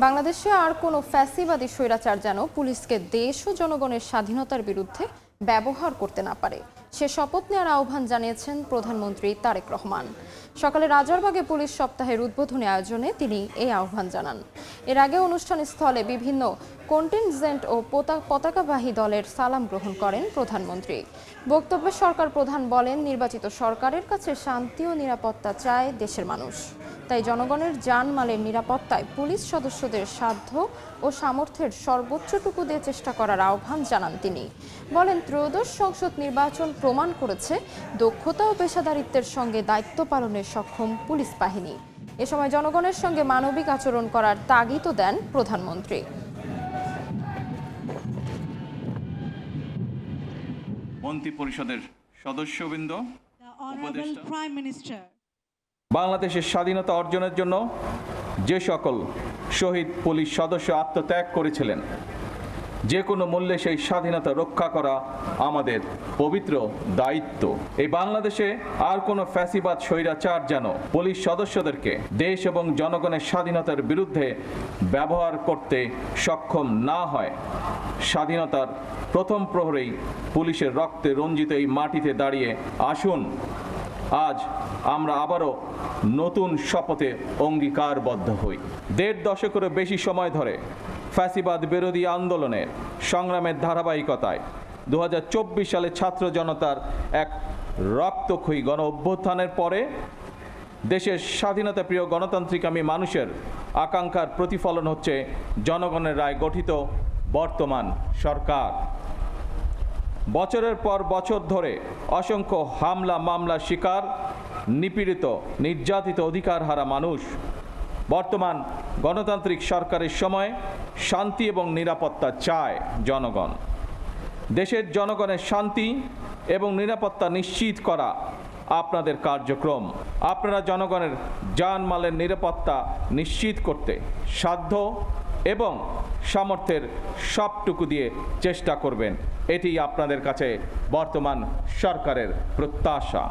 বাংলাদেশে আর কোনো ফ্যাসিবাদী স্বৈরাচার যেন পুলিশকে দেশ ও জনগণের স্বাধীনতার বিরুদ্ধে ব্যবহার করতে না পারে সে শপথ নেওয়ার আহ্বান জানিয়েছেন প্রধানমন্ত্রী তারেক রহমান। সকালে রাজারবাগে পুলিশ সপ্তাহের উদ্বোধনী আয়োজনে তিনি এই আহ্বান জানান। এর আগে অনুষ্ঠান স্থলে বিভিন্ন কন্টিনজেন্ট ও পতাকাবাহী দলের সালাম গ্রহণ করেন প্রধানমন্ত্রী। বক্তব্যে সরকার প্রধান বলেন, নির্বাচিত সরকারের কাছে শান্তি ও নিরাপত্তা চায় দেশের মানুষ। তাই জনগণের জানমালের নিরাপত্তায় পুলিশ সদস্যদের সাধ্য ও সামর্থ্যের সর্বোচ্চটুকু দিয়ে চেষ্টা করার আহ্বান জানান তিনি। বলেন, ত্রয়োদশ সংসদ নির্বাচন প্রমাণ করেছে দক্ষতা ও পেশাদারিত্বের সঙ্গে দায়িত্ব পালনের সক্ষম পুলিশ বাহিনী। এ সময় জনগণের সঙ্গে মানবিক আচরণ করার তাগিদও দেন প্রধানমন্ত্রী। মন্ত্রিপরিষদের সদস্যবৃন্দ, উপদেষ্টা, বাংলাদেশের স্বাধীনতা অর্জনের জন্য যে সকল শহীদ পুলিশ সদস্য আত্মত্যাগ করেছিলেন, যে কোনো মূল্যে সেই স্বাধীনতা রক্ষা করা আমাদের পবিত্র দায়িত্ব। এই বাংলাদেশে আর কোনো ফ্যাসিবাদ স্বৈরাচার যেন পুলিশ সদস্যদেরকে দেশ এবং জনগণের স্বাধীনতার বিরুদ্ধে ব্যবহার করতে সক্ষম না হয়। স্বাধীনতার প্রথম প্রহরেই পুলিশের রক্তে রঞ্জিত এই মাটিতে দাঁড়িয়ে আসুন আজ আমরা আবারও নতুন শপথে অঙ্গীকারবদ্ধ হই। ১.৫ দশকেরও বেশি সময় ধরে ফ্যাসিবাদ বিরোধী আন্দোলনের সংগ্রামের ধারাবাহিকতায় ২০২৪ সালে ছাত্র জনতার এক রক্তক্ষয়ী গণ অভ্যুত্থানের পরে দেশের স্বাধীনতাপ্রিয় গণতান্ত্রিকামী মানুষের আকাঙ্ক্ষার প্রতিফলন হচ্ছে জনগণের রায় গঠিত বর্তমান সরকার। বছরের পর বছর ধরে অসংখ্য হামলা মামলার শিকার, নিপীড়িত নির্যাতিত অধিকারহারা মানুষ। বর্তমান গণতান্ত্রিক সরকারের সময় শান্তি এবং নিরাপত্তা চায় জনগণ। দেশের জনগণের শান্তি এবং নিরাপত্তা নিশ্চিত করা আপনাদের কার্যক্রম। আপনারা জনগণের জানমালের নিরাপত্তা নিশ্চিত করতে সাধ্য এবং সামর্থ্যের সবটুকু দিয়ে চেষ্টা করবেন। এটি আপনাদের কাছে বর্তমান সরকারের প্রত্যাশা।